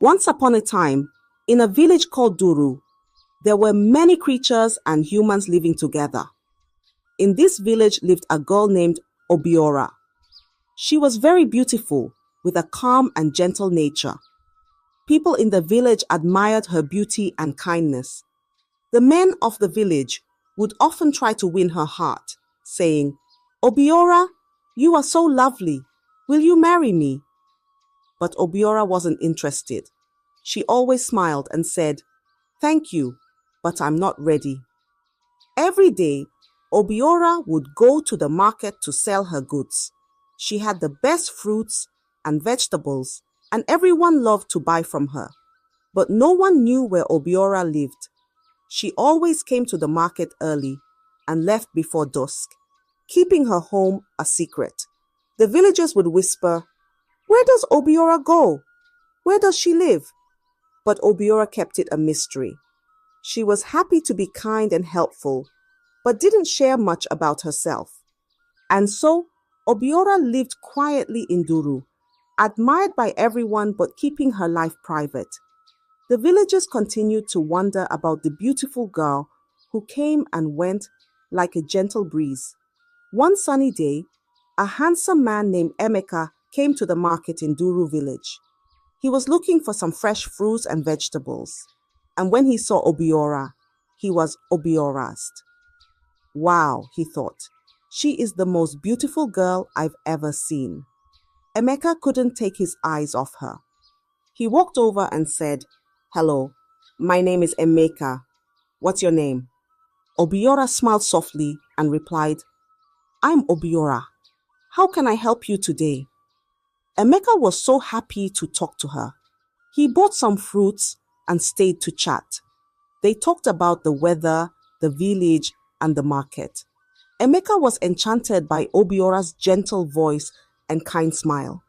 Once upon a time, in a village called Duru, there were many creatures and humans living together. In this village lived a girl named Obiora. She was very beautiful, with a calm and gentle nature. People in the village admired her beauty and kindness. The men of the village would often try to win her heart, saying, "Obiora, you are so lovely. Will you marry me?" But Obiora wasn't interested. She always smiled and said, "Thank you, but I'm not ready." Every day, Obiora would go to the market to sell her goods. She had the best fruits and vegetables, and everyone loved to buy from her. But no one knew where Obiora lived. She always came to the market early and left before dusk, keeping her home a secret. The villagers would whisper, "Where does Obiora go? Where does she live?" But Obiora kept it a mystery. She was happy to be kind and helpful, but didn't share much about herself. And so, Obiora lived quietly in Duru, admired by everyone but keeping her life private. The villagers continued to wonder about the beautiful girl who came and went like a gentle breeze. One sunny day, a handsome man named Emeka came to the market in Duru village. He was looking for some fresh fruits and vegetables. And when he saw Obiora, he was Obiorazed. "Wow," he thought, "she is the most beautiful girl I've ever seen." Emeka couldn't take his eyes off her. He walked over and said, "Hello, my name is Emeka. What's your name?" Obiora smiled softly and replied, "I'm Obiora. How can I help you today?" Emeka was so happy to talk to her. He bought some fruits and stayed to chat. They talked about the weather, the village, and the market. Emeka was enchanted by Obiora's gentle voice and kind smile.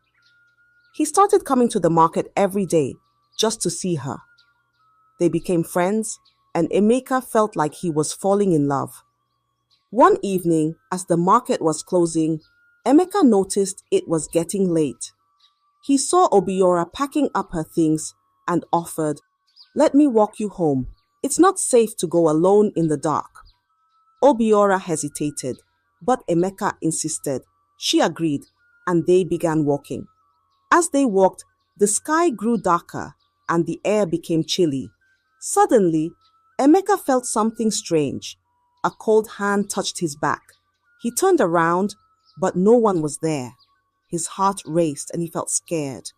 He started coming to the market every day just to see her. They became friends, and Emeka felt like he was falling in love. One evening, as the market was closing, Emeka noticed it was getting late. He saw Obiora packing up her things and offered, "Let me walk you home. It's not safe to go alone in the dark." Obiora hesitated, but Emeka insisted. She agreed, and they began walking. As they walked, the sky grew darker and the air became chilly. Suddenly, Emeka felt something strange. A cold hand touched his back. He turned around, but no one was there. His heart raced and he felt scared.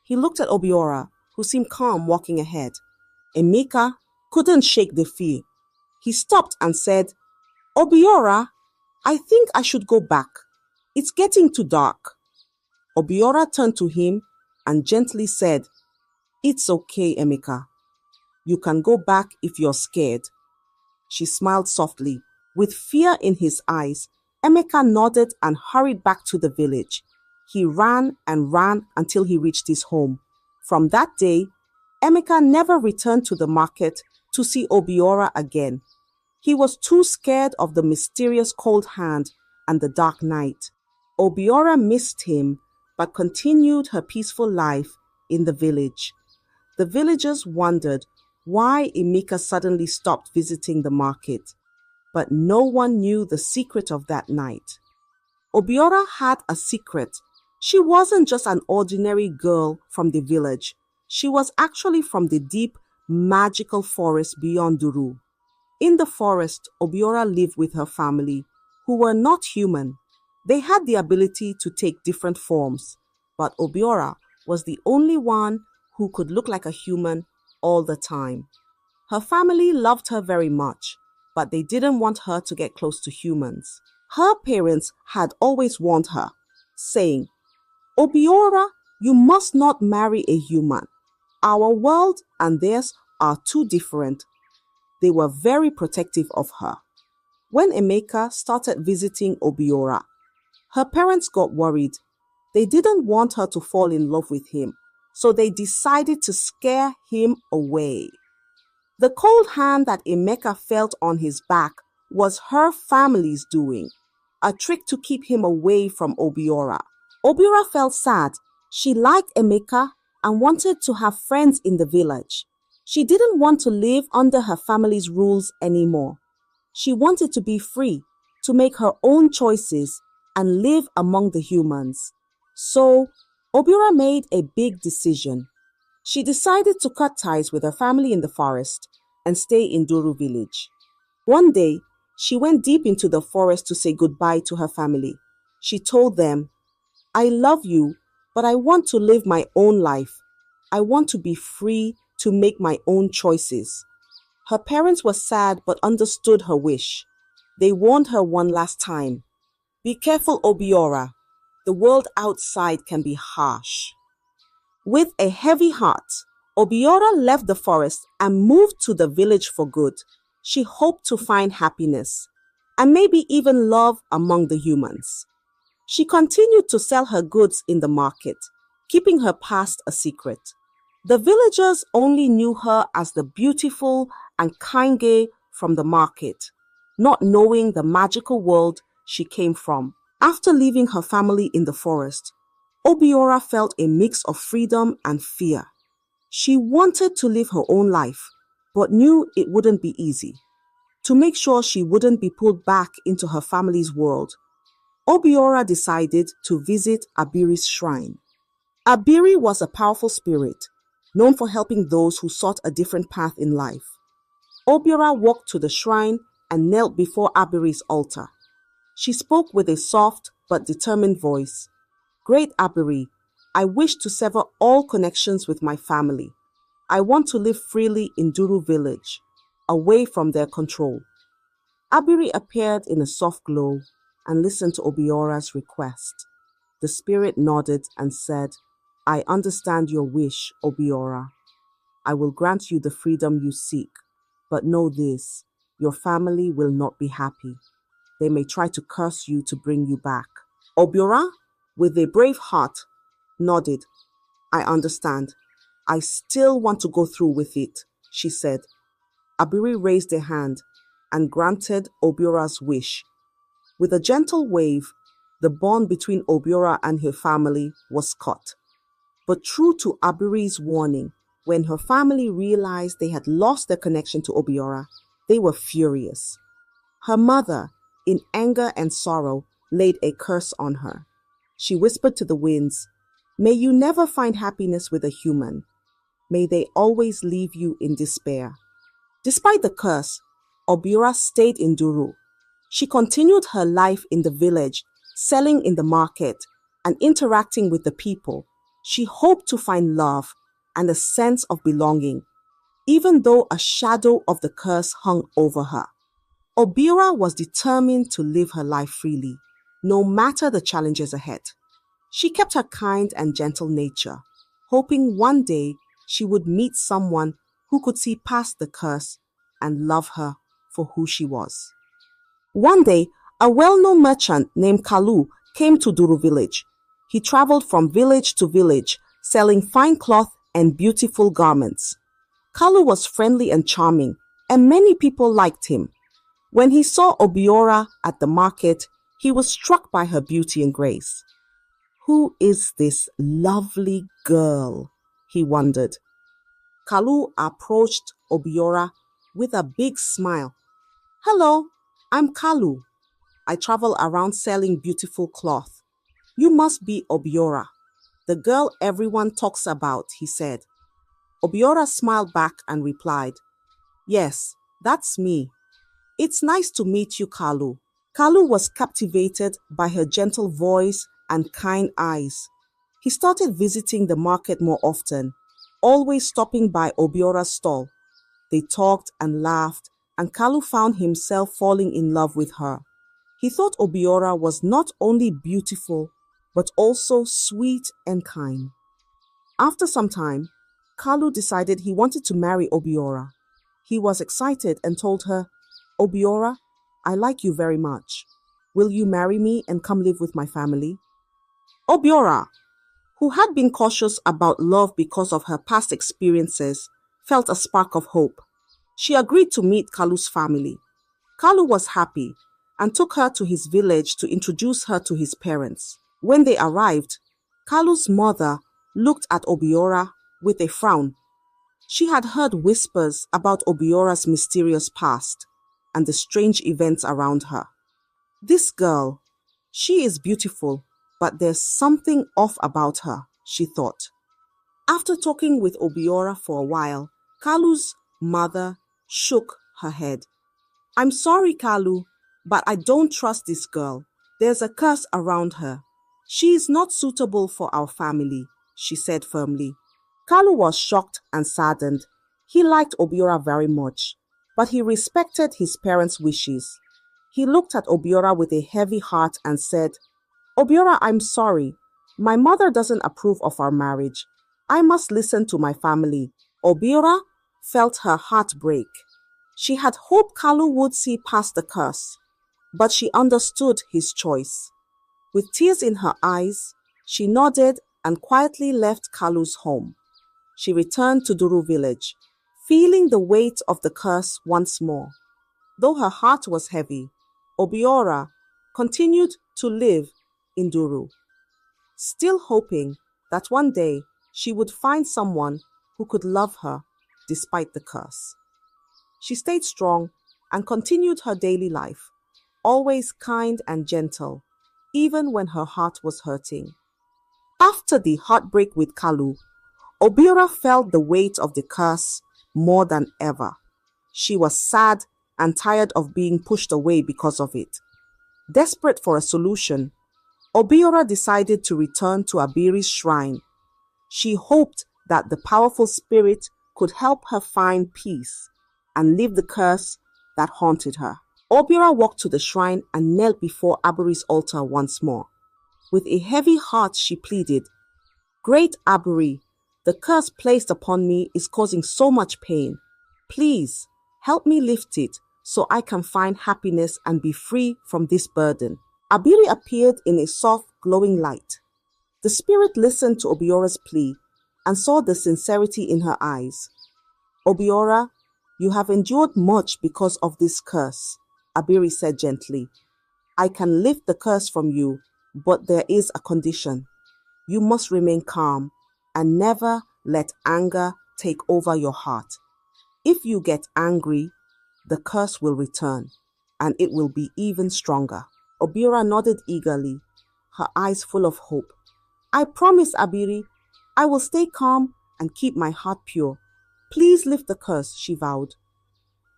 He looked at Obiora, who seemed calm walking ahead. Emeka couldn't shake the fear. He stopped and said, "Obiora, I think I should go back. It's getting too dark." Obiora turned to him and gently said, "It's okay, Emeka. You can go back if you're scared." She smiled softly. With fear in his eyes, Emeka nodded and hurried back to the village. He ran and ran until he reached his home. From that day, Emeka never returned to the market to see Obiora again. He was too scared of the mysterious cold hand and the dark night. Obiora missed him, but continued her peaceful life in the village. The villagers wondered why Emeka suddenly stopped visiting the market, but no one knew the secret of that night. Obiora had a secret. She wasn't just an ordinary girl from the village. She was actually from the deep, magical forest beyond Duru. In the forest, Obiora lived with her family, who were not human. They had the ability to take different forms, but Obiora was the only one who could look like a human all the time. Her family loved her very much, but they didn't want her to get close to humans. Her parents had always warned her, saying, "Obiora, you must not marry a human. Our world and theirs are too different." They were very protective of her. When Emeka started visiting Obiora, her parents got worried. They didn't want her to fall in love with him, so they decided to scare him away. The cold hand that Emeka felt on his back was her family's doing, a trick to keep him away from Obiora. Obiora felt sad. She liked Emeka and wanted to have friends in the village. She didn't want to live under her family's rules anymore. She wanted to be free, to make her own choices and live among the humans. So, Obiora made a big decision. She decided to cut ties with her family in the forest and stay in Duru village. One day, she went deep into the forest to say goodbye to her family. She told them, "I love you, but I want to live my own life. I want to be free to make my own choices." Her parents were sad but understood her wish. They warned her one last time. "Be careful, Obiora. The world outside can be harsh." With a heavy heart, Obiora left the forest and moved to the village for good. She hoped to find happiness and maybe even love among the humans. She continued to sell her goods in the market, keeping her past a secret. The villagers only knew her as the beautiful and kind girl from the market, not knowing the magical world she came from. After leaving her family in the forest, Obiora felt a mix of freedom and fear. She wanted to live her own life, but knew it wouldn't be easy. To make sure she wouldn't be pulled back into her family's world, Obiora decided to visit Abiri's shrine. Abiri was a powerful spirit, known for helping those who sought a different path in life. Obiora walked to the shrine and knelt before Abiri's altar. She spoke with a soft but determined voice. "Great Abiri, I wish to sever all connections with my family. I want to live freely in Duru village, away from their control." Abiri appeared in a soft glow and listened to Obiora's request. The spirit nodded and said, "I understand your wish, Obiora. I will grant you the freedom you seek, but know this, your family will not be happy. They may try to curse you to bring you back." Obiora, with a brave heart, nodded. "I understand. I still want to go through with it," she said. Abiri raised a hand and granted Obiora's wish. With a gentle wave, the bond between Obiora and her family was cut. But true to Abiri's warning, when her family realized they had lost their connection to Obiora, they were furious. Her mother, in anger and sorrow, laid a curse on her. She whispered to the winds, "May you never find happiness with a human. May they always leave you in despair." Despite the curse, Obiora stayed in Duru. She continued her life in the village, selling in the market and interacting with the people. She hoped to find love and a sense of belonging, even though a shadow of the curse hung over her. Obiora was determined to live her life freely, no matter the challenges ahead. She kept her kind and gentle nature, hoping one day she would meet someone who could see past the curse and love her for who she was. One day, a well-known merchant named Kalu came to Duru village. He traveled from village to village, selling fine cloth and beautiful garments. Kalu was friendly and charming, and many people liked him. When he saw Obiora at the market, he was struck by her beauty and grace. "Who is this lovely girl?" he wondered. Kalu approached Obiora with a big smile. "Hello, I'm Kalu. I travel around selling beautiful cloth. You must be Obiora, the girl everyone talks about," he said. Obiora smiled back and replied, "Yes, that's me. It's nice to meet you, Kalu." Kalu was captivated by her gentle voice and kind eyes. He started visiting the market more often, always stopping by Obiora's stall. They talked and laughed, and Kalu found himself falling in love with her. He thought Obiora was not only beautiful, but also sweet and kind. After some time, Kalu decided he wanted to marry Obiora. He was excited and told her, "Obiora, I like you very much. Will you marry me and come live with my family?" Obiora, who had been cautious about love because of her past experiences, felt a spark of hope. She agreed to meet Kalu's family. Kalu was happy and took her to his village to introduce her to his parents. When they arrived, Kalu's mother looked at Obiora with a frown. She had heard whispers about Obiora's mysterious past and the strange events around her. This girl, she is beautiful, but there's something off about her, she thought. After talking with Obiora for a while, Kalu's mother shook her head. I'm sorry, Kalu, but I don't trust this girl. There's a curse around her. She is not suitable for our family, she said firmly. Kalu was shocked and saddened. He liked Obiora very much, but he respected his parents' wishes. He looked at Obiora with a heavy heart and said, Obiora, I'm sorry. My mother doesn't approve of our marriage. I must listen to my family. Obiora felt her heart break. She had hoped Kalu would see past the curse, but she understood his choice. With tears in her eyes, she nodded and quietly left Kalu's home. She returned to Duru village, feeling the weight of the curse once more. Though her heart was heavy, Obiora continued to live in Duru, still hoping that one day she would find someone who could love her despite the curse. She stayed strong and continued her daily life, always kind and gentle, even when her heart was hurting. After the heartbreak with Kalu, Obiora felt the weight of the curse more than ever. She was sad and tired of being pushed away because of it. Desperate for a solution, Obiora decided to return to Abiri's shrine. She hoped that the powerful spirit could help her find peace and leave the curse that haunted her. Obiora walked to the shrine and knelt before Abiri's altar once more. With a heavy heart, she pleaded, Great Abiri, the curse placed upon me is causing so much pain. Please, help me lift it so I can find happiness and be free from this burden. Abiri appeared in a soft, glowing light. The spirit listened to Obiora's plea and saw the sincerity in her eyes. Obiora, you have endured much because of this curse, Abiri said gently. I can lift the curse from you, but there is a condition. You must remain calm and never let anger take over your heart. If you get angry, the curse will return, and it will be even stronger. Obiora nodded eagerly, her eyes full of hope. I promise, Abiri, I will stay calm and keep my heart pure. Please lift the curse, she vowed.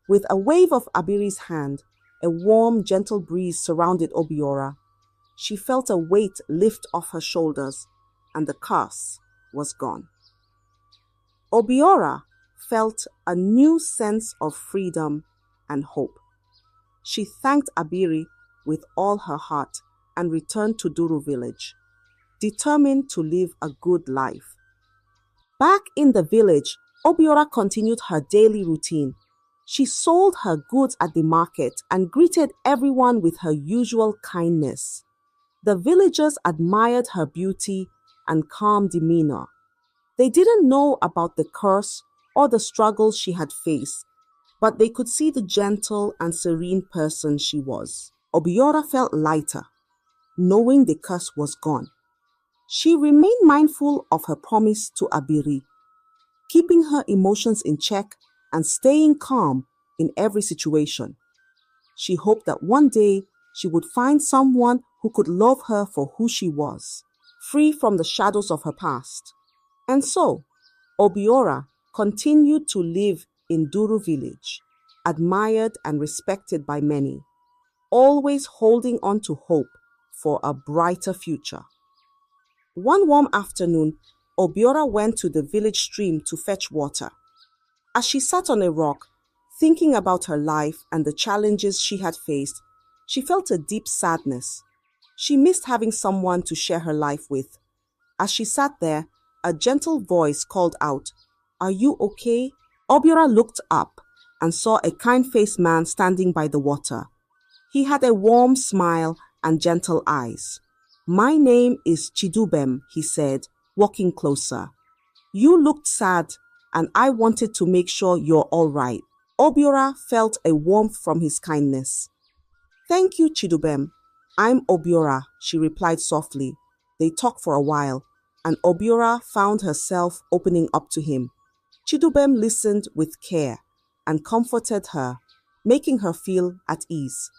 With a wave of Abiri's hand, a warm, gentle breeze surrounded Obiora. She felt a weight lift off her shoulders, and the curse was gone. Obiora felt a new sense of freedom and hope. She thanked Abiri with all her heart and returned to Duru village, determined to live a good life. Back in the village, Obiora continued her daily routine. She sold her goods at the market and greeted everyone with her usual kindness. The villagers admired her beauty and calm demeanor. They didn't know about the curse or the struggles she had faced, but they could see the gentle and serene person she was. Obiora felt lighter, knowing the curse was gone. She remained mindful of her promise to Abiri, keeping her emotions in check and staying calm in every situation. She hoped that one day she would find someone who could love her for who she was, free from the shadows of her past. And so, Obiora continued to live in Duru village, admired and respected by many, always holding on to hope for a brighter future. One warm afternoon, Obiora went to the village stream to fetch water. As she sat on a rock, thinking about her life and the challenges she had faced, she felt a deep sadness. She missed having someone to share her life with. As she sat there, a gentle voice called out, "Are you okay?" Obiora looked up and saw a kind-faced man standing by the water. He had a warm smile and gentle eyes. "My name is Chidubem," he said, walking closer. "You looked sad, and I wanted to make sure you're all right." Obiora felt a warmth from his kindness. "Thank you, Chidubem. I'm Obiora," she replied softly. They talked for a while. and Obiora found herself opening up to him. Chidubem listened with care and comforted her, making her feel at ease.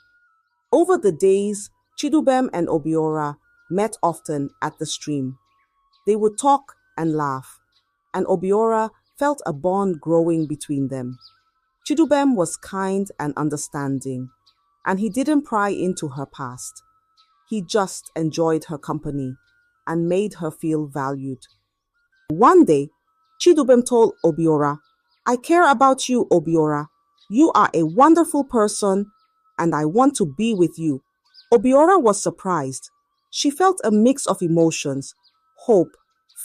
Over the days, Chidubem and Obiora met often at the stream. They would talk and laugh, and Obiora felt a bond growing between them. Chidubem was kind and understanding, and he didn't pry into her past. He just enjoyed her company and made her feel valued. One day, Chidubem told Obiora, "I care about you, Obiora. You are a wonderful person and I want to be with you." Obiora was surprised. She felt a mix of emotions, hope,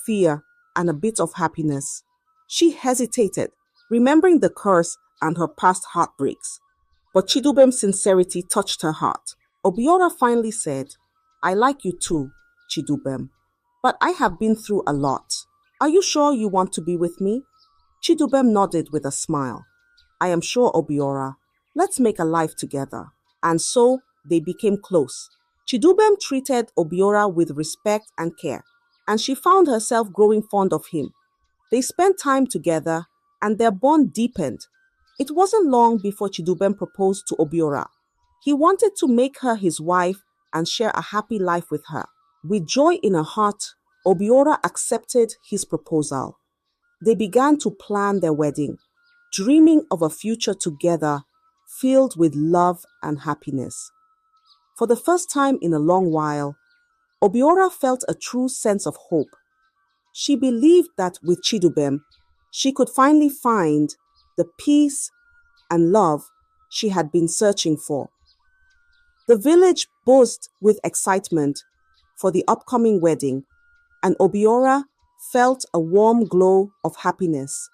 fear, and a bit of happiness. She hesitated, remembering the curse and her past heartbreaks. But Chidubem's sincerity touched her heart. Obiora finally said, "I like you too, Chidubem, but I have been through a lot. Are you sure you want to be with me?" Chidubem nodded with a smile. "I am sure, Obiora. Let's make a life together." And so they became close. Chidubem treated Obiora with respect and care, and she found herself growing fond of him. They spent time together, and their bond deepened. It wasn't long before Chidubem proposed to Obiora. He wanted to make her his wife and share a happy life with her. With joy in her heart, Obiora accepted his proposal. They began to plan their wedding, dreaming of a future together filled with love and happiness. For the first time in a long while, Obiora felt a true sense of hope. She believed that with Chidubem, she could finally find the peace and love she had been searching for. The village buzzed with excitement for the upcoming wedding, and Obiora felt a warm glow of happiness,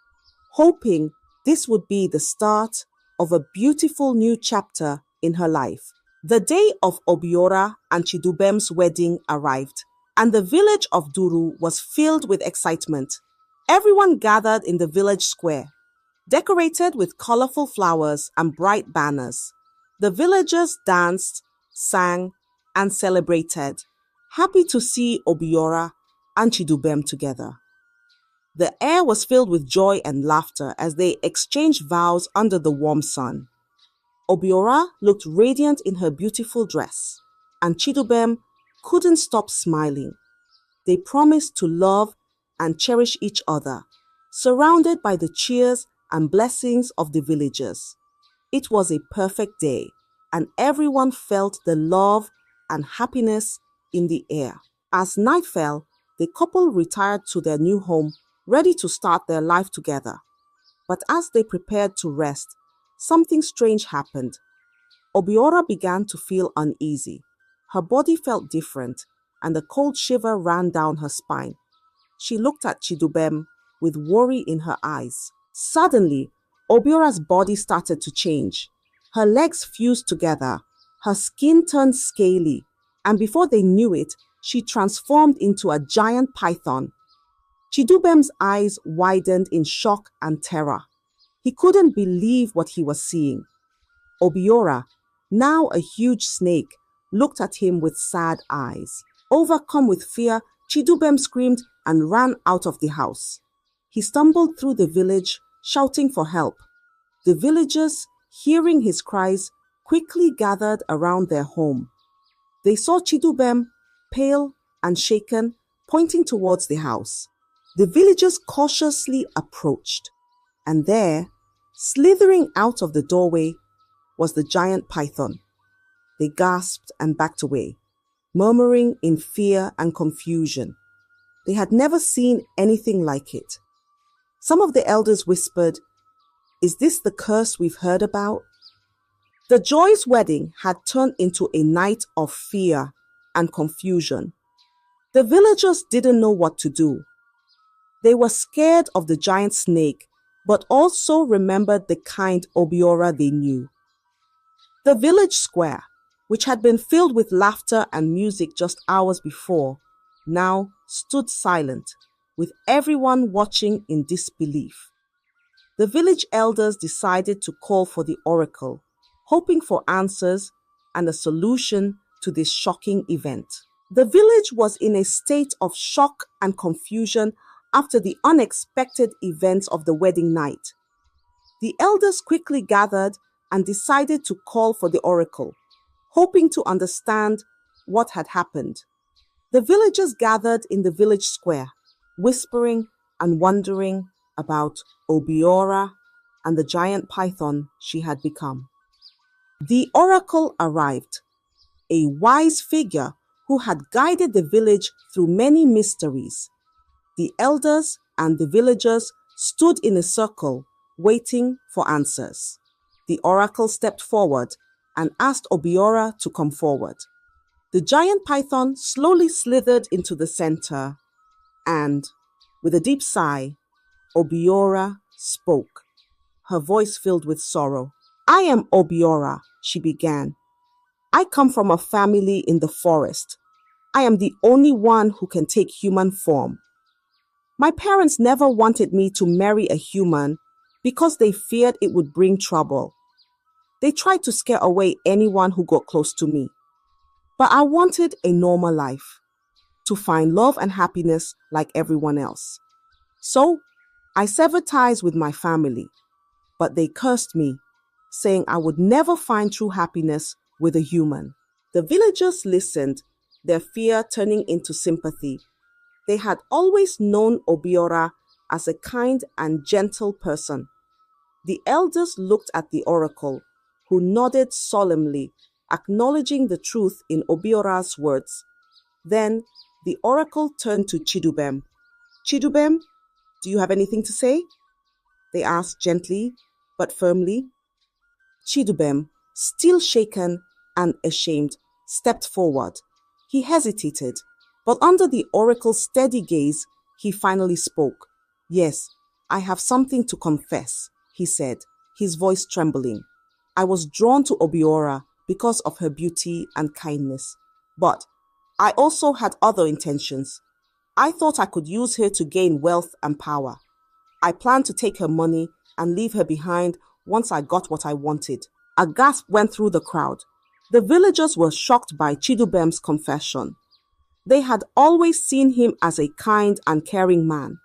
hoping this would be the start of a beautiful new chapter in her life. The day of Obiora and Chidubem's wedding arrived, and the village of Duru was filled with excitement. Everyone gathered in the village square, decorated with colorful flowers and bright banners. The villagers danced, sang, and celebrated, happy to see Obiora and Chidubem together. The air was filled with joy and laughter as they exchanged vows under the warm sun. Obiora looked radiant in her beautiful dress, and Chidubem couldn't stop smiling. They promised to love and cherish each other, surrounded by the cheers and blessings of the villagers. It was a perfect day, and everyone felt the love and happiness in the air. As night fell, the couple retired to their new home, ready to start their life together. But as they prepared to rest, something strange happened. Obiora began to feel uneasy. Her body felt different, and a cold shiver ran down her spine. She looked at Chidubem with worry in her eyes. Suddenly, Obiora's body started to change. Her legs fused together, her skin turned scaly, and before they knew it, she transformed into a giant python. Chidubem's eyes widened in shock and terror. He couldn't believe what he was seeing. Obiora, now a huge snake, looked at him with sad eyes. Overcome with fear, Chidubem screamed and ran out of the house. He stumbled through the village, shouting for help. The villagers, hearing his cries, quickly gathered around their home. They saw Chidubem, pale and shaken, pointing towards the house. The villagers cautiously approached, and there, slithering out of the doorway, was the giant python. They gasped and backed away, murmuring in fear and confusion. They had never seen anything like it. Some of the elders whispered, "Is this the curse we've heard about?" The joyous wedding had turned into a night of fear and confusion. The villagers didn't know what to do. They were scared of the giant snake, but also remembered the kind Obiora they knew. The village square, which had been filled with laughter and music just hours before, now stood silent, with everyone watching in disbelief. The village elders decided to call for the oracle, hoping for answers and a solution to this shocking event. The village was in a state of shock and confusion after the unexpected events of the wedding night. The elders quickly gathered and decided to call for the oracle, hoping to understand what had happened. The villagers gathered in the village square, whispering and wondering about Obiora and the giant python she had become. The oracle arrived, a wise figure who had guided the village through many mysteries. The elders and the villagers stood in a circle, waiting for answers. The oracle stepped forward and asked Obiora to come forward. The giant python slowly slithered into the center, and, with a deep sigh, Obiora spoke, her voice filled with sorrow. "I am Obiora," she began. "I come from a family in the forest. I am the only one who can take human form. My parents never wanted me to marry a human because they feared it would bring trouble. They tried to scare away anyone who got close to me. But I wanted a normal life, to find love and happiness like everyone else. So I severed ties with my family, but they cursed me, saying I would never find true happiness with a human." The villagers listened, their fear turning into sympathy. They had always known Obiora as a kind and gentle person. The elders looked at the oracle, who nodded solemnly, acknowledging the truth in Obiora's words. Then the oracle turned to Chidubem. "Chidubem, do you have anything to say?" they asked gently but firmly. Chidubem, still shaken and ashamed, stepped forward. He hesitated, but under the oracle's steady gaze, he finally spoke. "Yes, I have something to confess," he said, his voice trembling. "I was drawn to Obiora because of her beauty and kindness, but I also had other intentions. I thought I could use her to gain wealth and power. I planned to take her money and leave her behind once I got what I wanted." A gasp went through the crowd. The villagers were shocked by Chidubem's confession. They had always seen him as a kind and caring man.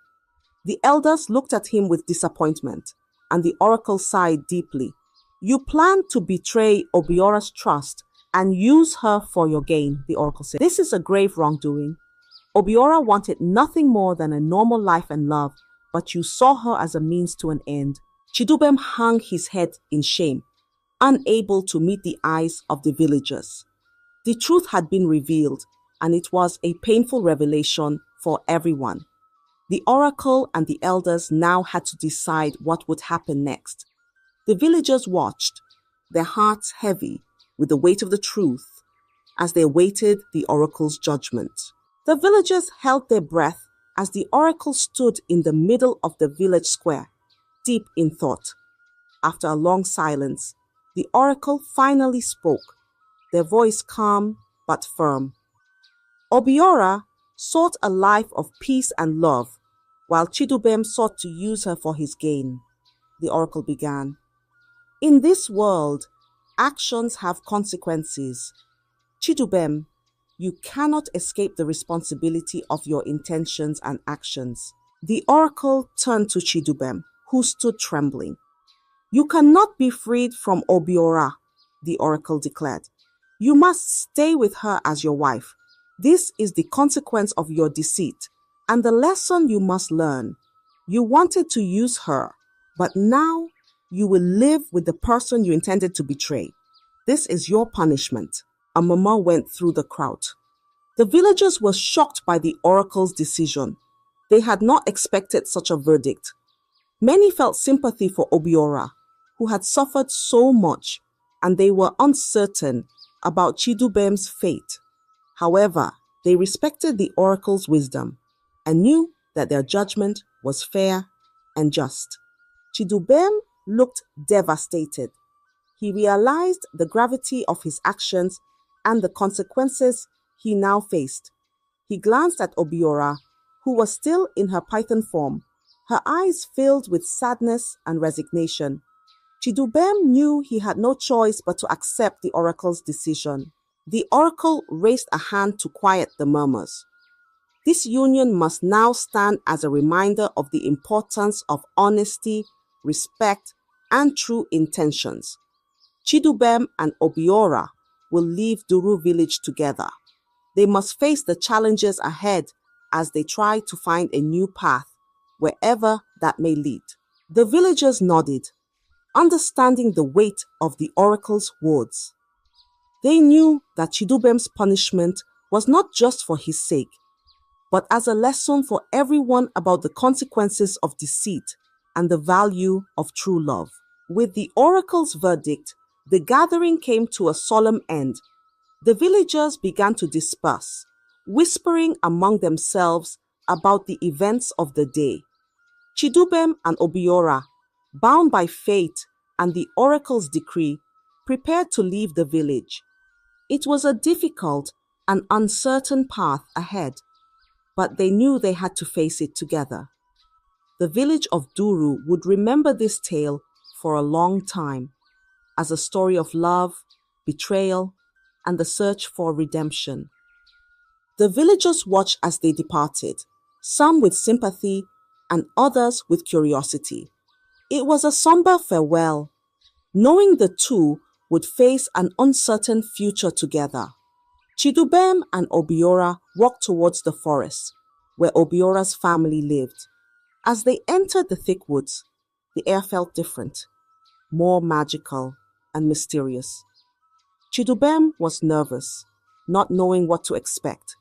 The elders looked at him with disappointment, and the oracle sighed deeply. "You planned to betray Obiora's trust and use her for your gain," the oracle said. "This is a grave wrongdoing. Obiora wanted nothing more than a normal life and love, but you saw her as a means to an end." Chidubem hung his head in shame, unable to meet the eyes of the villagers. The truth had been revealed, and it was a painful revelation for everyone. The oracle and the elders now had to decide what would happen next. The villagers watched, their hearts heavy with the weight of the truth, as they awaited the oracle's judgment. The villagers held their breath as the oracle stood in the middle of the village square, deep in thought. After a long silence, the oracle finally spoke, their voice calm but firm. "Obiora sought a life of peace and love, while Chidubem sought to use her for his gain," the oracle began. "In this world, actions have consequences. Chidubem, you cannot escape the responsibility of your intentions and actions." The oracle turned to Chidubem, who stood trembling. "You cannot be freed from Obiora," the oracle declared. "You must stay with her as your wife. This is the consequence of your deceit, and the lesson you must learn. You wanted to use her, but now you will live with the person you intended to betray. This is your punishment." A murmur went through the crowd. The villagers were shocked by the oracle's decision. They had not expected such a verdict. Many felt sympathy for Obiora, who had suffered so much, and they were uncertain about Chidubem's fate. However, they respected the oracle's wisdom and knew that their judgment was fair and just. Chidubem looked devastated. He realized the gravity of his actions and the consequences he now faced. He glanced at Obiora, who was still in her python form, her eyes filled with sadness and resignation. Chidubem knew he had no choice but to accept the oracle's decision. The oracle raised a hand to quiet the murmurs. This union must now stand as a reminder of the importance of honesty, respect, and true intentions. Chidubem and Obiora will leave Duru village together. They must face the challenges ahead as they try to find a new path, wherever that may lead. The villagers nodded, understanding the weight of the oracle's words. They knew that Chidubem's punishment was not just for his sake, but as a lesson for everyone about the consequences of deceit and the value of true love. With the oracle's verdict, the gathering came to a solemn end. The villagers began to disperse, whispering among themselves about the events of the day. Chidubem and Obiora, bound by fate and the oracle's decree, prepared to leave the village. It was a difficult and uncertain path ahead, but they knew they had to face it together. The village of Duru would remember this tale for a long time as a story of love, betrayal, and the search for redemption. The villagers watched as they departed, some with sympathy and others with curiosity. It was a somber farewell, knowing the two would face an uncertain future together. Chidubem and Obiora walked towards the forest, where Obiora's family lived. As they entered the thick woods, the air felt different, more magical and mysterious. Chidubem was nervous, not knowing what to expect.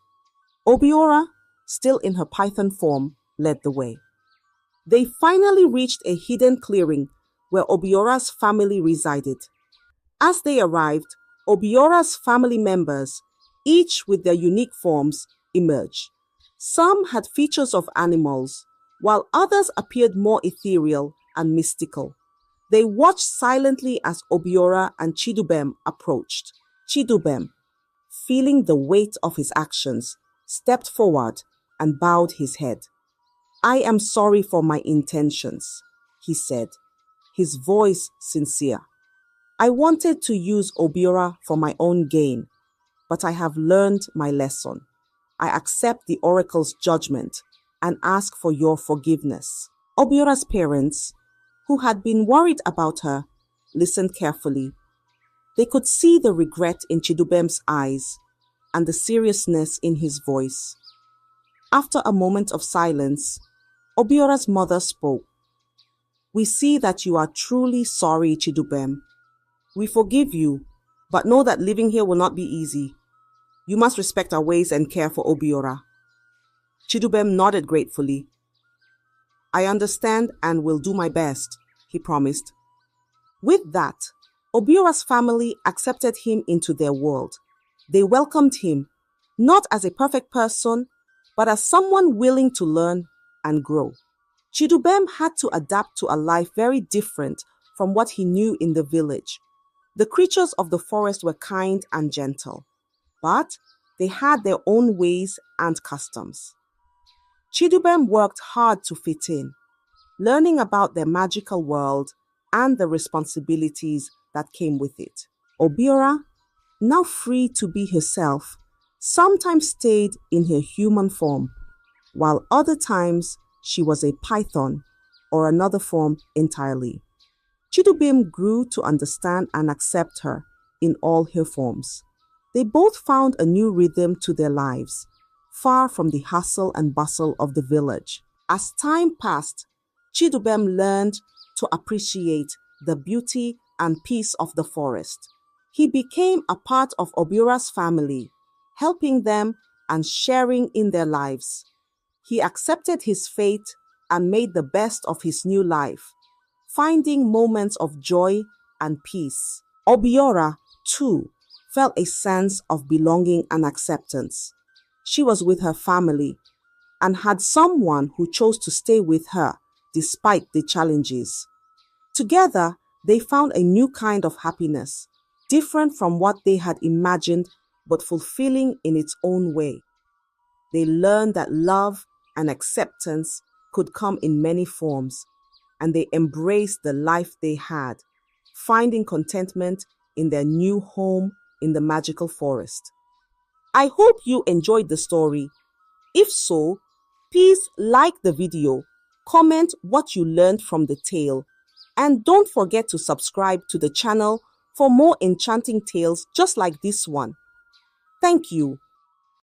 Obiora, still in her python form, led the way. They finally reached a hidden clearing where Obiora's family resided. As they arrived, Obiora's family members, each with their unique forms, emerged. Some had features of animals, while others appeared more ethereal and mystical. They watched silently as Obiora and Chidubem approached. Chidubem, feeling the weight of his actions, stepped forward and bowed his head. "I am sorry for my intentions," he said, his voice sincere. "I wanted to use Obiora for my own gain, but I have learned my lesson. I accept the oracle's judgment and ask for your forgiveness." Obiora's parents, who had been worried about her, listened carefully. They could see the regret in Chidubem's eyes and the seriousness in his voice. After a moment of silence, Obiora's mother spoke. "We see that you are truly sorry, Chidubem. We forgive you, but know that living here will not be easy. You must respect our ways and care for Obiora." Chidubem nodded gratefully. "I understand and will do my best," he promised. With that, Obiora's family accepted him into their world. They welcomed him, not as a perfect person, but as someone willing to learn and grow. Chidubem had to adapt to a life very different from what he knew in the village. The creatures of the forest were kind and gentle, but they had their own ways and customs. Chidubem worked hard to fit in, learning about their magical world and the responsibilities that came with it. Obiora, now free to be herself, sometimes stayed in her human form, while other times she was a python or another form entirely. Chidubem grew to understand and accept her in all her forms. They both found a new rhythm to their lives, far from the hustle and bustle of the village. As time passed, Chidubem learned to appreciate the beauty and peace of the forest. He became a part of Obiora's family, helping them and sharing in their lives. He accepted his fate and made the best of his new life, finding moments of joy and peace. Obiora, too, felt a sense of belonging and acceptance. She was with her family and had someone who chose to stay with her despite the challenges. Together, they found a new kind of happiness, different from what they had imagined but fulfilling in its own way. They learned that love and acceptance could come in many forms, and they embraced the life they had, finding contentment in their new home in the magical forest. I hope you enjoyed the story. If so, please like the video, comment what you learned from the tale, and don't forget to subscribe to the channel for more enchanting tales just like this one. Thank you.